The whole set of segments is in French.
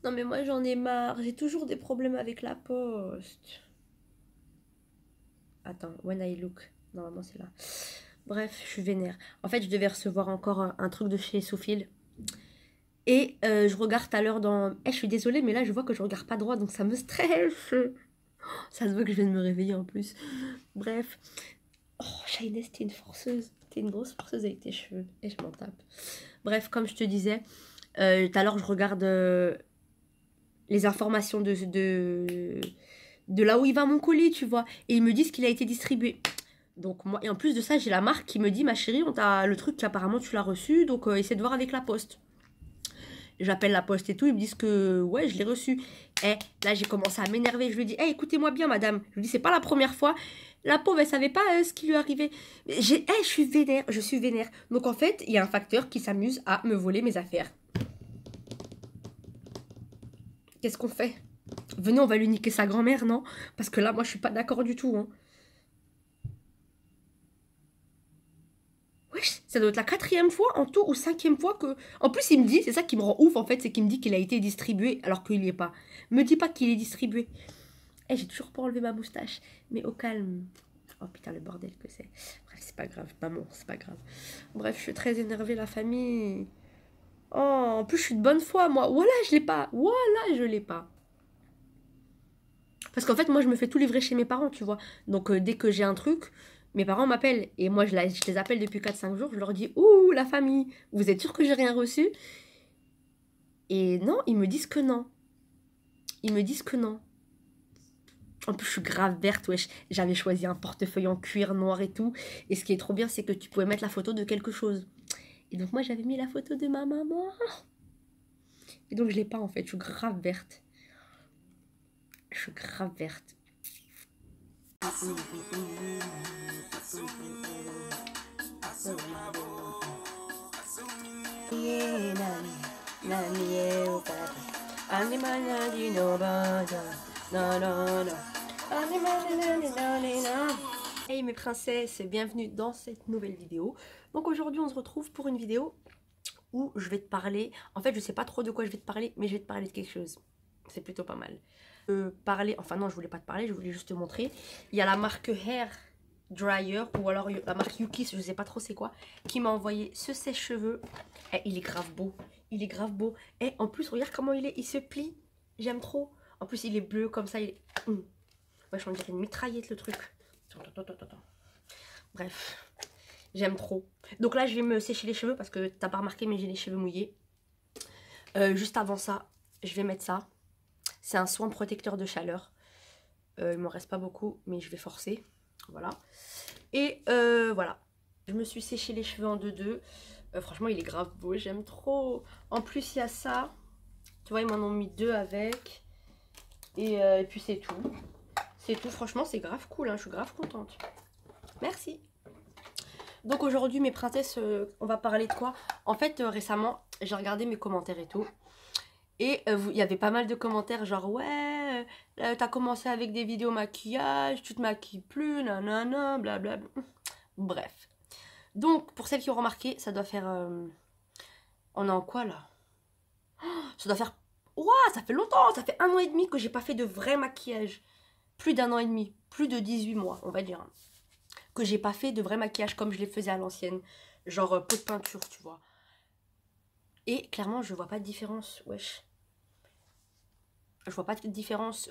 Non mais moi j'en ai marre, j'ai toujours des problèmes avec la poste. Attends, when I look. Normalement c'est là. Bref, je suis vénère. En fait, je devais recevoir encore un truc de chez Sophil. Et je regarde tout à l'heure dans... Eh, je suis désolée, mais là je vois que je regarde pas droit, donc ça me stresse. Ça se voit que je viens de me réveiller en plus. Bref. Oh, Shainess, t'es une forceuse. T'es une grosse forceuse avec tes cheveux. Et je m'en tape. Bref, comme je te disais, tout à l'heure je regarde les informations de là où il va mon colis, tu vois. Et ils me disent qu'il a été distribué. Donc moi, et en plus de ça, j'ai la marque qui me dit, ma chérie, on t'a le truc, apparemment tu l'as reçu, donc essaie de voir avec la poste. J'appelle la poste et tout, ils me disent que ouais, je l'ai reçu. Eh, là j'ai commencé à m'énerver, je lui dis, eh, écoutez-moi bien madame, je lui dis, c'est pas la première fois, la pauvre elle savait pas ce qui lui arrivait. Je suis vénère, je suis vénère. Donc en fait, il y a un facteur qui s'amuse à me voler mes affaires. Qu'est-ce qu'on fait? Venez, on va lui niquer sa grand-mère, non? Parce que là, moi je suis pas d'accord du tout, hein. Wesh, ça doit être la quatrième fois en tout ou cinquième fois que... En plus, il me dit, c'est ça qui me rend ouf en fait, c'est qu'il me dit qu'il a été distribué alors qu'il n'y est pas. Me dis pas qu'il est distribué. Eh, j'ai toujours pas enlevé ma moustache. Mais au calme. Oh putain, le bordel que c'est. Bref, c'est pas grave. Maman, c'est pas grave. Bref, je suis très énervée, la famille. Oh, en plus, je suis de bonne foi, moi. Voilà, je l'ai pas. Voilà, je l'ai pas. Parce qu'en fait, moi, je me fais tout livrer chez mes parents, tu vois. Donc, dès que j'ai un truc, mes parents m'appellent. Et moi, je les appelle depuis 4 5 jours. Je leur dis, ouh, la famille, vous êtes sûr que j'ai rien reçu? Et non, ils me disent que non. Ils me disent que non. En plus, je suis grave verte, wesh. J'avais choisi un portefeuille en cuir noir et tout. Et ce qui est trop bien, c'est que tu pouvais mettre la photo de quelque chose. Et donc, moi, j'avais mis la photo de ma maman. Et donc, je l'ai pas, en fait. Je suis grave verte. Je suis grave verte. Hey mes princesses, bienvenue dans cette nouvelle vidéo. Donc aujourd'hui on se retrouve pour une vidéo où je vais te parler, en fait je sais pas trop de quoi je vais te parler, mais je vais te parler de quelque chose. C'est plutôt pas mal. Enfin non, je voulais pas te parler, je voulais juste te montrer. Il y a la marque Hair Dryer ou alors la marque Yukis, je sais pas trop c'est quoi, qui m'a envoyé ce sèche-cheveux. Eh, il est grave beau, il est grave beau. Et en plus regarde comment il est, il se plie, j'aime trop. En plus il est bleu comme ça, il est... Wesh, on dirait une mitraillette le truc. Attends. Bref, j'aime trop. Donc là je vais me sécher les cheveux parce que t'as pas remarqué mais j'ai les cheveux mouillés. Juste avant ça, je vais mettre ça. C'est un soin protecteur de chaleur. Il m'en reste pas beaucoup mais je vais forcer. Voilà. Et voilà. Je me suis séché les cheveux en 2-2. Franchement, il est grave beau. J'aime trop. En plus, il y a ça. Tu vois, ils m'en ont mis 2 avec. Et puis, c'est tout. C'est tout. Franchement, c'est grave cool. Hein. Je suis grave contente. Merci. Donc, aujourd'hui, mes princesses, on va parler de quoi? En fait, récemment, j'ai regardé mes commentaires et tout. Et il y avait pas mal de commentaires genre ouais, t'as commencé avec des vidéos maquillage, tu te maquilles plus, nanana, blablabla. Bref. Donc, pour celles qui ont remarqué, ça doit faire... on est en quoi, là? Ça doit faire... Ouah, ça fait longtemps. Ça fait 1 an et demi que j'ai pas fait de vrai maquillage. Plus d'1 an et demi. Plus de 18 mois, on va dire. Que j'ai pas fait de vrai maquillage comme je les faisais à l'ancienne. Genre pot de peinture, tu vois. Et clairement, je vois pas de différence. Wesh. Je vois pas de différence.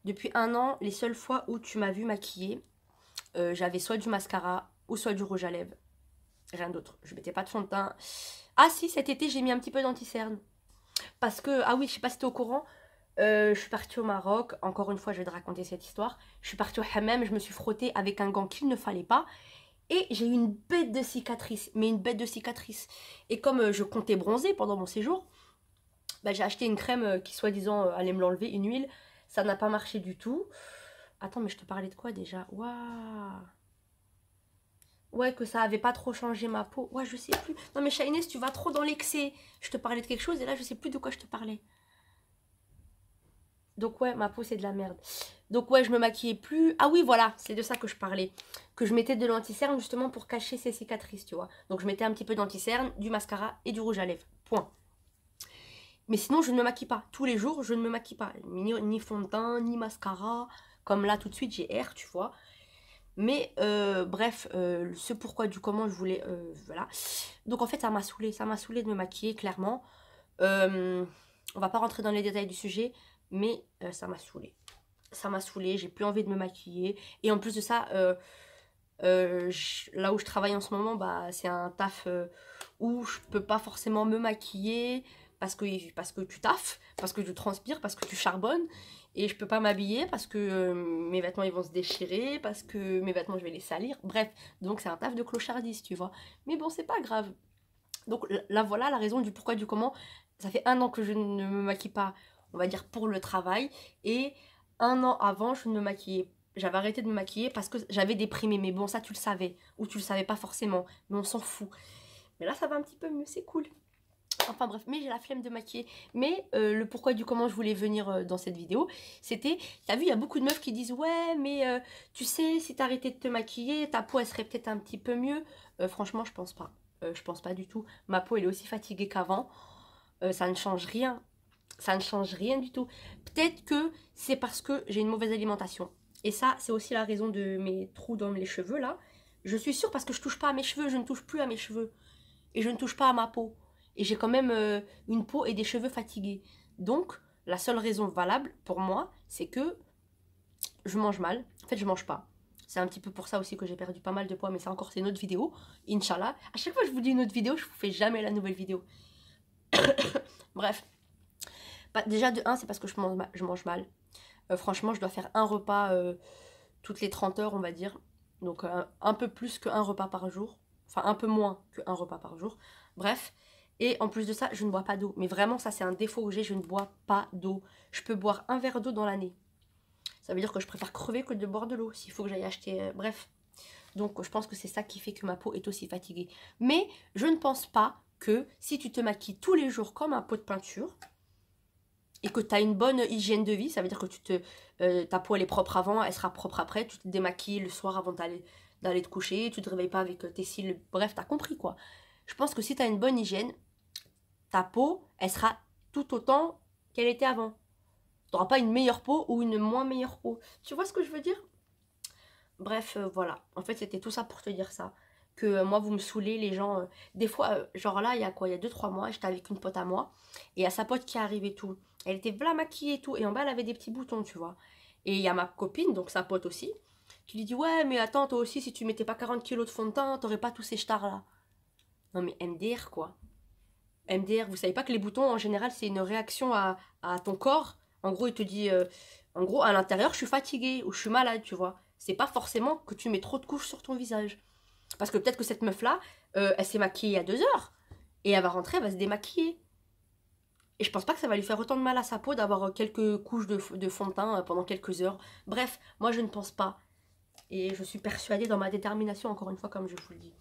Depuis 1 an, les seules fois où tu m'as vu maquiller, j'avais soit du mascara ou soit du rouge à lèvres. Rien d'autre. Je mettais pas de fond de teint. Ah si, cet été, j'ai mis un petit peu d'anti-cerne. Parce que, ah oui, je sais pas si t'es au courant, je suis partie au Maroc. Encore une fois, je vais te raconter cette histoire. Je suis partie au hammam, je me suis frottée avec un gant qu'il ne fallait pas. Et j'ai eu une bête de cicatrice. Mais une bête de cicatrice. Et comme je comptais bronzer pendant mon séjour, bah, j'ai acheté une crème qui, soi-disant, allait me l'enlever, une huile. Ça n'a pas marché du tout. Attends, mais je te parlais de quoi déjà? Waouh! Ouais, que ça avait pas trop changé ma peau. Ouais, je sais plus. Non, mais Shainess, tu vas trop dans l'excès. Je te parlais de quelque chose et là, je sais plus de quoi je te parlais. Donc, ouais, ma peau, c'est de la merde. Donc, ouais, je me maquillais plus. Ah oui, voilà, c'est de ça que je parlais. Que je mettais de l'anti-cerne justement pour cacher ces cicatrices, tu vois. Donc, je mettais un petit peu d'anti-cerne, du mascara et du rouge à lèvres. Point. Mais sinon, je ne me maquille pas. Tous les jours, je ne me maquille pas. Ni fond de teint, ni mascara. Comme là, tout de suite, j'ai R, tu vois. Mais bref, ce pourquoi du comment je voulais... voilà. Donc en fait, ça m'a saoulée. Ça m'a saoulée de me maquiller, clairement. On va pas rentrer dans les détails du sujet, mais ça m'a saoulée. Ça m'a saoulée, j'ai plus envie de me maquiller. Et en plus de ça, là où je travaille en ce moment, bah, c'est un taf où je peux pas forcément me maquiller parce que tu taffes, parce que tu transpires, parce que tu charbonnes. Et je peux pas m'habiller parce que mes vêtements ils vont se déchirer, parce que mes vêtements je vais les salir. Bref, donc c'est un taf de clochardise, tu vois. Mais bon, c'est pas grave. Donc là, voilà la raison du pourquoi, du comment. Ça fait 1 an que je ne me maquille pas, on va dire, pour le travail. Et 1 an avant, je ne me maquillais. J'avais arrêté de me maquiller parce que j'avais déprimé. Mais bon, ça, tu le savais. Ou tu le savais pas forcément. Mais on s'en fout. Mais là, ça va un petit peu mieux. C'est cool. Enfin bref, mais j'ai la flemme de maquiller. Mais le pourquoi du comment je voulais venir dans cette vidéo, c'était, t'as vu, il y a beaucoup de meufs qui disent ouais, mais tu sais, si t'arrêtais de te maquiller, ta peau elle serait peut-être un petit peu mieux. Franchement, je pense pas. Je pense pas du tout. Ma peau elle est aussi fatiguée qu'avant. Ça ne change rien. Ça ne change rien du tout. Peut-être que c'est parce que j'ai une mauvaise alimentation. Et ça, c'est aussi la raison de mes trous dans les cheveux là. Je suis sûre parce que je touche pas à mes cheveux, je ne touche plus à mes cheveux. Et je ne touche pas à ma peau. Et j'ai quand même une peau et des cheveux fatigués. Donc, la seule raison valable pour moi, c'est que je mange mal. En fait, je mange pas. C'est un petit peu pour ça aussi que j'ai perdu pas mal de poids, mais ça encore, c'est une autre vidéo. Inch'Allah. À chaque fois que je vous dis une autre vidéo, je vous fais jamais la nouvelle vidéo. Bref. Bah, déjà, de 1, c'est parce que je mange mal. Franchement, je dois faire un repas toutes les 30 heures, on va dire. Donc, un peu plus qu'un repas par jour. Enfin, un peu moins qu'un repas par jour. Bref. Et en plus de ça, je ne bois pas d'eau. Mais vraiment, ça, c'est un défaut que j'ai. Je ne bois pas d'eau. Je peux boire un verre d'eau dans l'année. Ça veut dire que je préfère crever que de boire de l'eau. S'il faut que j'aille acheter... bref. Donc, je pense que c'est ça qui fait que ma peau est aussi fatiguée. Mais je ne pense pas que si tu te maquilles tous les jours comme un pot de peinture et que tu as une bonne hygiène de vie, ça veut dire que ta peau elle est propre avant, elle sera propre après, tu te démaquilles le soir avant d'aller te coucher, tu te réveilles pas avec tes cils, bref, t'as compris quoi. Je pense que si tu as une bonne hygiène, ta peau, elle sera tout autant qu'elle était avant. Tu n'auras pas une meilleure peau ou une moins meilleure peau. Tu vois ce que je veux dire? Bref, voilà. En fait, c'était tout ça pour te dire ça. Que moi, vous me saoulez, les gens. Des fois, genre là, il y a quoi? Il y a 2-3 mois, j'étais avec une pote à moi. Et il y a sa pote qui arrive et tout. Elle était bla maquillée et tout. Et en bas, elle avait des petits boutons, tu vois. Et il y a ma copine, donc sa pote aussi, qui lui dit ouais, mais attends, toi aussi, si tu mettais pas 40 kilos de fond de teint, t'aurais pas tous ces stars là. Non, mais MDR quoi. MDR, vous savez pas que les boutons, en général, c'est une réaction à ton corps. En gros, il te dit, en gros, à l'intérieur, je suis fatiguée ou je suis malade, tu vois. C'est pas forcément que tu mets trop de couches sur ton visage. Parce que peut-être que cette meuf-là, elle s'est maquillée il y a 2 heures. Et elle va rentrer, elle va se démaquiller. Et je pense pas que ça va lui faire autant de mal à sa peau d'avoir quelques couches de fond de teint pendant quelques heures. Bref, moi, je ne pense pas. Et je suis persuadée dans ma détermination, encore une fois, comme je vous le dis.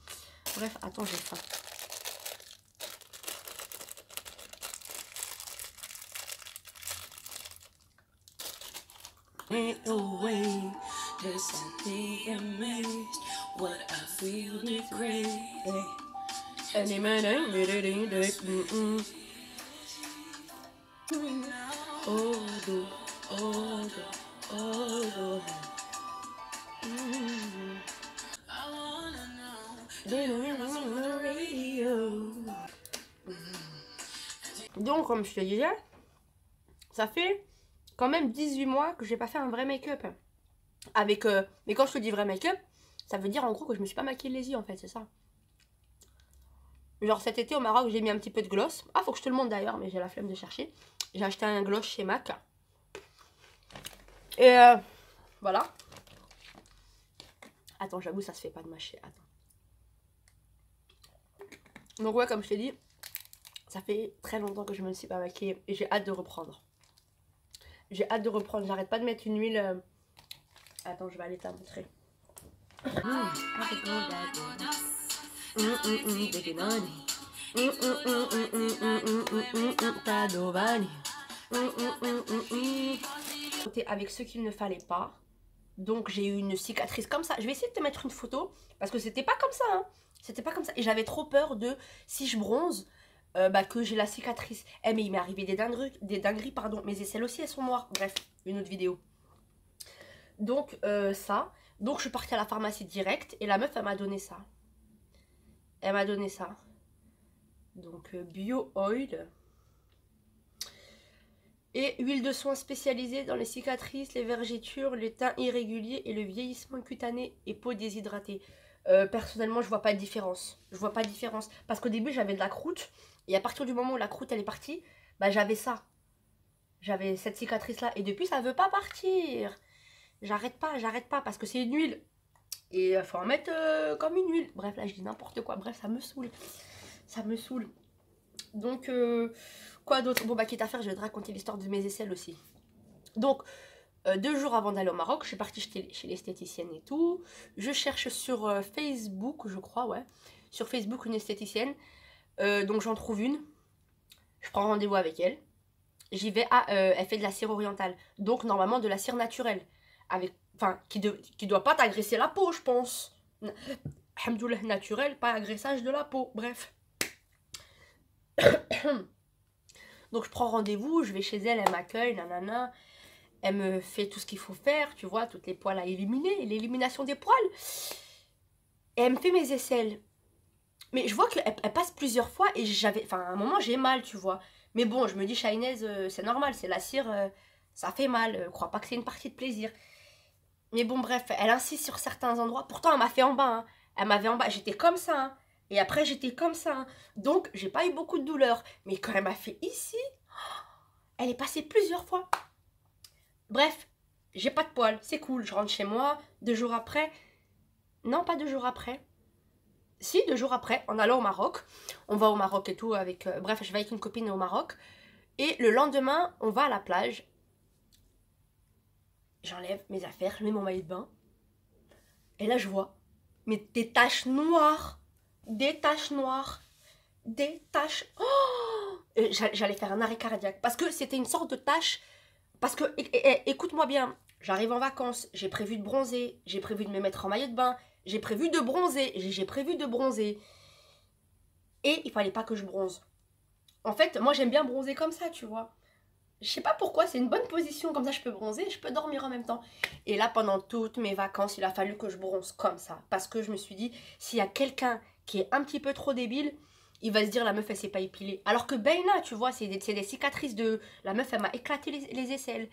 Bref, attends, j'ai faim. Away, just be amazed. What I feel is great. Donc, comme je te disais, ça fait quand même 18 mois que j'ai pas fait un vrai make-up. Avec, mais quand je te dis vrai make-up, ça veut dire en gros que je me suis pas maquillée les yeux en fait, c'est ça. Genre cet été au Maroc, j'ai mis un petit peu de gloss. Ah, faut que je te le montre d'ailleurs, mais j'ai la flemme de chercher. J'ai acheté un gloss chez MAC. Et voilà. Attends, j'avoue, ça se fait pas de mâcher. Attends. Donc ouais, comme je t'ai dit, ça fait très longtemps que je me suis pas maquillée et j'ai hâte de reprendre. J'ai hâte de reprendre. J'arrête pas de mettre une huile. Attends, je vais aller te la montrer. Avec ce qu'il ne fallait pas. Donc j'ai eu une cicatrice comme ça. Je vais essayer de te mettre une photo parce que c'était pas comme ça. Hein. C'était pas comme ça. Et j'avais trop peur de, si je bronze, que j'ai la cicatrice. Eh mais il m'est arrivé des dingueries, pardon. Mes aisselles aussi, elles sont noires. Bref, une autre vidéo. Donc, ça. Donc, je suis partie à la pharmacie direct. Et la meuf, elle m'a donné ça. Elle m'a donné ça. Donc, Bio Oil. Et huile de soin spécialisée dans les cicatrices, les vergetures, les teints irréguliers et le vieillissement cutané et peau déshydratée. Personnellement, je vois pas de différence. Je vois pas de différence. Parce qu'au début, j'avais de la croûte. Et à partir du moment où la croûte, elle est partie, bah j'avais ça. J'avais cette cicatrice-là. Et depuis, ça veut pas partir. J'arrête pas. Parce que c'est une huile. Et il faut en mettre comme une huile. Bref, là, je dis n'importe quoi. Bref, ça me saoule. Ça me saoule. Donc, quoi d'autre? Bon, bah, quitte à faire, je vais te raconter l'histoire de mes aisselles aussi. Donc, 2 jours avant d'aller au Maroc, je suis partie chez l'esthéticienne et tout. Je cherche sur Facebook, je crois, ouais. Sur Facebook, une esthéticienne. Donc, j'en trouve une. Je prends rendez-vous avec elle. J'y vais. Ah, elle fait de la cire orientale. Donc, normalement, de la cire naturelle. Enfin, qui doit pas t'agresser la peau, je pense. Alhamdoulilah, naturel, pas agressage de la peau. Bref. Donc je prends rendez-vous, je vais chez elle, elle m'accueille, nanana. Elle me fait tout ce qu'il faut faire, tu vois, toutes les poils à éliminer, l'élimination des poils. Et elle me fait mes aisselles. Mais je vois qu'elle passe plusieurs fois et enfin à un moment j'ai mal, tu vois. Mais bon, je me dis, Chahinez, c'est normal, c'est la cire, ça fait mal. Crois pas que c'est une partie de plaisir. Mais bon, bref, elle insiste sur certains endroits. Pourtant, elle m'a fait en bas, hein. Elle m'avait en bas, j'étais comme ça, hein. Et après, j'étais comme ça, hein. Donc, j'ai pas eu beaucoup de douleur. Mais quand elle m'a fait ici, elle est passée plusieurs fois. Bref, j'ai pas de poils, c'est cool. Je rentre chez moi, 2 jours après. Non, pas 2 jours après. Si, 2 jours après, en allant au Maroc. On va au Maroc et tout avec... bref, je vais avec une copine au Maroc. Et le lendemain, on va à la plage. J'enlève mes affaires, je mets mon maillot de bain. Et là, je vois des taches noires. Des taches noires. Des taches... Oh, j'allais faire un arrêt cardiaque. Parce que c'était une sorte de tache... Parce que, écoute-moi bien, j'arrive en vacances, j'ai prévu de bronzer, j'ai prévu de me mettre en maillot de bain, j'ai prévu de bronzer, j'ai prévu de bronzer. Et il fallait pas que je bronze. En fait, moi j'aime bien bronzer comme ça, tu vois. Je sais pas pourquoi, c'est une bonne position, comme ça je peux bronzer, je peux dormir en même temps. Et là, pendant toutes mes vacances, il a fallu que je bronze comme ça. Parce que je me suis dit, s'il y a quelqu'un qui est un petit peu trop débile, il va se dire la meuf elle s'est pas épilée. Alors que Beina, tu vois, c'est des cicatrices de... La meuf elle m'a éclaté les aisselles.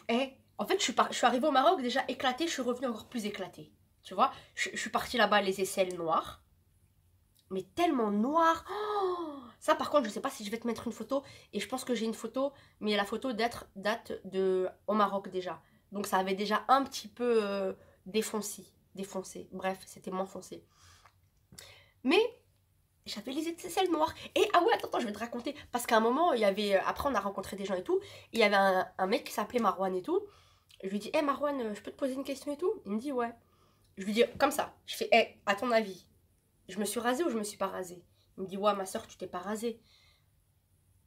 Et en fait je suis arrivée au Maroc déjà éclatée, je suis revenue encore plus éclatée. Tu vois, je suis partie là-bas les aisselles noires. Mais tellement noires. Oh, ça par contre je sais pas si je vais te mettre une photo. Et je pense que j'ai une photo. Mais la photo date au Maroc déjà. Donc ça avait déjà un petit peu défoncé. Bref, c'était moins foncé. Mais j'avais les aisselles noires. Et ah ouais, attends, je vais te raconter. Parce qu'à un moment, il y avait. Après, on a rencontré des gens et tout. Et il y avait un mec qui s'appelait Marwan et tout. Je lui dis, hé Marwan, je peux te poser une question et tout? Il me dit, ouais. Je lui dis, comme ça. Je fais, hé, à ton avis, je me suis rasée ou je me suis pas rasée? Il me dit, ouais, ma soeur, tu t'es pas rasée.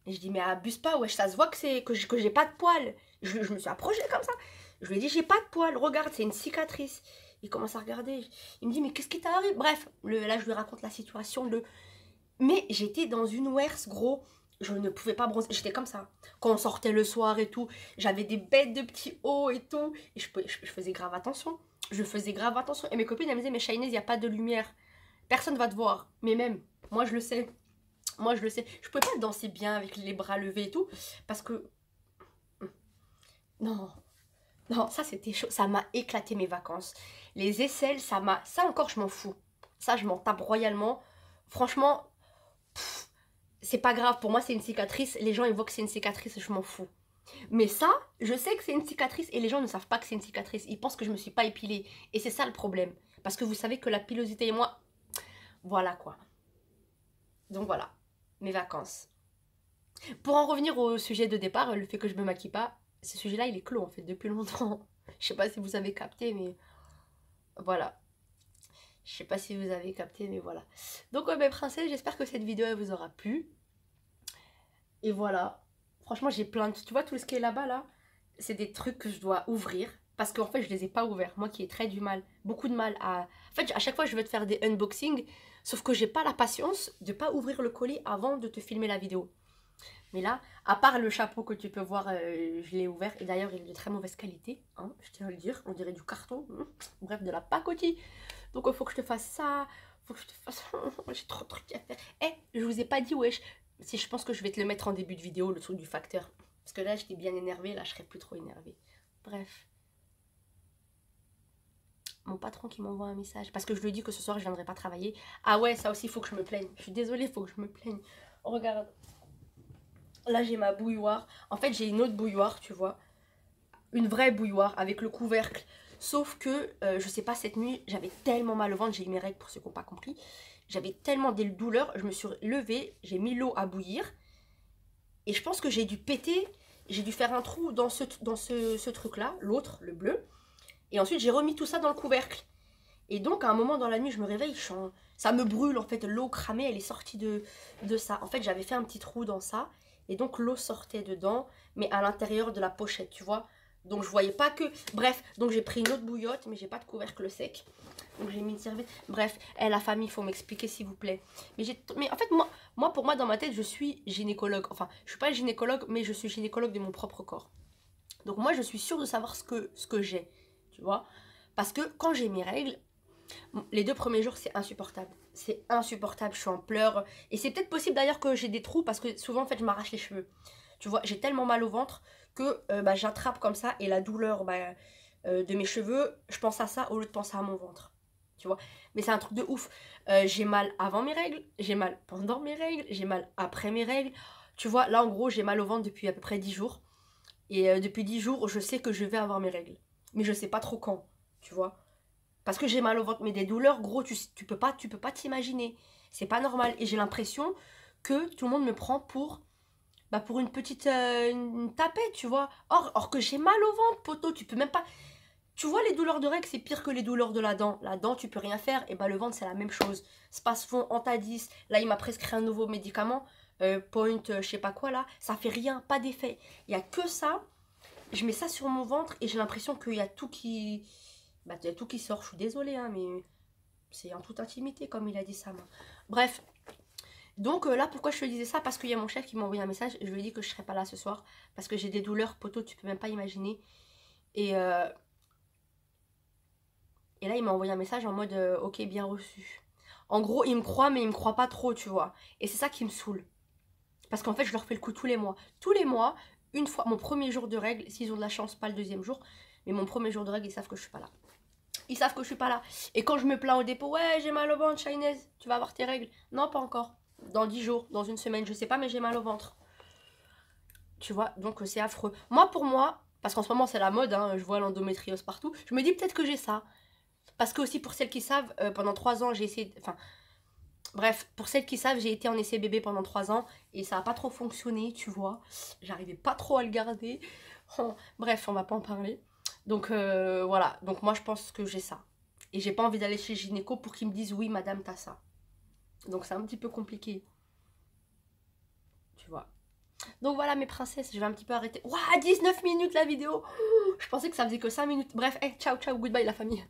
Et je dis, mais abuse pas, wesh, ça se voit que j'ai pas de poils. Je me suis approchée comme ça. Je lui ai dit, j'ai pas de poils, regarde, c'est une cicatrice. Il commence à regarder. Il me dit, mais qu'est-ce qui t'arrive? Bref, là, je lui raconte la situation. Mais j'étais dans une werse, gros. Je ne pouvais pas bronzer. J'étais comme ça. Quand on sortait le soir et tout, j'avais des bêtes de petits hauts et tout. Et je faisais grave attention. Je faisais grave attention. Et mes copines, elles me disaient, mais Chahinez, il n'y a pas de lumière. Personne va te voir. Mais même, moi, je le sais. Moi, je le sais. Je pouvais pas danser bien avec les bras levés et tout. Parce que... Non. Non, ça, c'était chaud. Ça m'a éclaté mes vacances. Les aisselles, ça encore, je m'en fous. Ça, je m'en tape royalement. Franchement... C'est pas grave, pour moi c'est une cicatrice, les gens ils voient que c'est une cicatrice, je m'en fous. Mais ça, je sais que c'est une cicatrice et les gens ne savent pas que c'est une cicatrice, ils pensent que je me suis pas épilée. Et c'est ça le problème, parce que vous savez que la pilosité et moi, voilà quoi. Donc voilà, mes vacances. Pour en revenir au sujet de départ, le fait que je me maquille pas, ce sujet-là il est clos en fait depuis longtemps. Je sais pas si vous avez capté, mais voilà. Je sais pas si vous avez capté, mais voilà. Donc ouais, mes princesses, j'espère que cette vidéo elle vous aura plu. Et voilà. Franchement, j'ai plein de... Tu vois, tout ce qui est là-bas, là, c'est des trucs que je dois ouvrir. Parce qu'en fait, je les ai pas ouverts. Moi qui ai beaucoup de mal à... En fait, à chaque fois, je vais te faire des unboxings, sauf que j'ai pas la patience de pas ouvrir le colis avant de te filmer la vidéo. Mais là, à part le chapeau que tu peux voir, je l'ai ouvert. Et d'ailleurs, il est de très mauvaise qualité, hein, je tiens à le dire. On dirait du carton. Bref, de la pacotille. Donc, il faut que je te fasse ça. Faut que je te fasse... J'ai trop de trucs à faire. Eh, je vous ai pas dit, wesh. Si je pense que je vais te le mettre en début de vidéo, le truc du facteur. Parce que là, j'étais bien énervée. Là, je serais plus trop énervée. Bref. Mon patron qui m'envoie un message. Parce que je lui dis que ce soir, je viendrai pas travailler. Ah ouais, ça aussi, il faut que je me plaigne. Je suis désolée, il faut que je me plaigne. Regarde. Là, j'ai ma bouilloire. En fait, j'ai une autre bouilloire, tu vois. Une vraie bouilloire avec le couvercle. Sauf que, je sais pas, cette nuit, j'avais tellement mal au ventre. J'ai eu mes règles pour ceux qui n'ont pas compris. J'avais tellement des douleurs. Je me suis levée, j'ai mis l'eau à bouillir. Et je pense que j'ai dû péter. J'ai dû faire un trou dans ce truc-là, l'autre, le bleu. Et ensuite, j'ai remis tout ça dans le couvercle. Et donc, à un moment dans la nuit, je me réveille, ça me brûle, en fait. L'eau cramée, elle est sortie de ça. En fait, j'avais fait un petit trou dans ça. Et donc, l'eau sortait dedans, mais à l'intérieur de la pochette, tu vois. Donc, je voyais pas que... Bref, donc j'ai pris une autre bouillotte, mais j'ai pas de couvercle sec. Donc, j'ai mis une serviette. Bref, la famille, il faut m'expliquer, s'il vous plaît. Mais en fait, pour moi, dans ma tête, je suis gynécologue. Enfin, je suis pas gynécologue, mais je suis gynécologue de mon propre corps. Donc, moi, je suis sûre de savoir ce que j'ai, tu vois. Parce que quand j'ai mes règles, les 2 premiers jours, c'est insupportable. C'est insupportable, je suis en pleurs. Et c'est peut-être possible d'ailleurs que j'ai des trous parce que souvent, en fait, je m'arrache les cheveux. Tu vois, j'ai tellement mal au ventre que j'attrape comme ça et la douleur de mes cheveux, je pense à ça au lieu de penser à mon ventre. Tu vois, mais c'est un truc de ouf. J'ai mal avant mes règles, j'ai mal pendant mes règles, j'ai mal après mes règles. Tu vois, là, en gros, j'ai mal au ventre depuis à peu près 10 jours. Et depuis 10 jours, je sais que je vais avoir mes règles. Mais je sais pas trop quand, tu vois. Parce que j'ai mal au ventre, mais des douleurs, gros, tu peux pas t'imaginer. C'est pas normal. Et j'ai l'impression que tout le monde me prend pour une petite une tapette, tu vois. Or que j'ai mal au ventre, poteau, tu peux même pas... Tu vois, les douleurs de règles, c'est pire que les douleurs de la dent. La dent, tu peux rien faire. Et le ventre, c'est la même chose. Spasfon, Antadis. Là, il m'a prescrit un nouveau médicament. Point, je sais pas quoi, là. Ça fait rien, pas d'effet. Il y a que ça. Je mets ça sur mon ventre et j'ai l'impression qu'il y a tout qui... il y a tout qui sort. Je suis désolée, hein, mais c'est en toute intimité, comme il a dit ça. Bref. Donc là, pourquoi je te disais ça? Parce qu'il y a mon chef qui m'a envoyé un message et je lui ai dit que je serais pas là ce soir. Parce que j'ai des douleurs, poteau, tu peux même pas imaginer. Et là, il m'a envoyé un message en mode ok, bien reçu. En gros, il me croit, mais il me croit pas trop, tu vois. Et c'est ça qui me saoule. Parce qu'en fait, je leur fais le coup tous les mois. Tous les mois, une fois, mon premier jour de règle, s'ils ont de la chance, pas le deuxième jour, mais mon premier jour de règle, ils savent que je suis pas là. Ils savent que je suis pas là. Et quand je me plains au dépôt, ouais, j'ai mal au ventre, Chahinez, tu vas avoir tes règles. Non, pas encore. Dans 10 jours, dans une semaine, je sais pas, mais j'ai mal au ventre. Tu vois, donc c'est affreux. Moi, pour moi, parce qu'en ce moment c'est la mode, hein, je vois l'endométriose partout, je me dis peut-être que j'ai ça. Parce que aussi pour celles qui savent, pendant 3 ans j'ai essayé... Enfin, bref, pour celles qui savent, j'ai été en essai bébé pendant 3 ans et ça n'a pas trop fonctionné, tu vois. J'arrivais pas trop à le garder. Oh, bref, on va pas en parler. Donc voilà, donc moi je pense que j'ai ça. Et j'ai pas envie d'aller chez le gynéco pour qu'ils me disent oui madame t'as ça. Donc c'est un petit peu compliqué. Tu vois. Donc voilà mes princesses, je vais un petit peu arrêter. Ouah, 19 minutes la vidéo. Je pensais que ça faisait que 5 minutes. Bref, ciao ciao, goodbye la famille.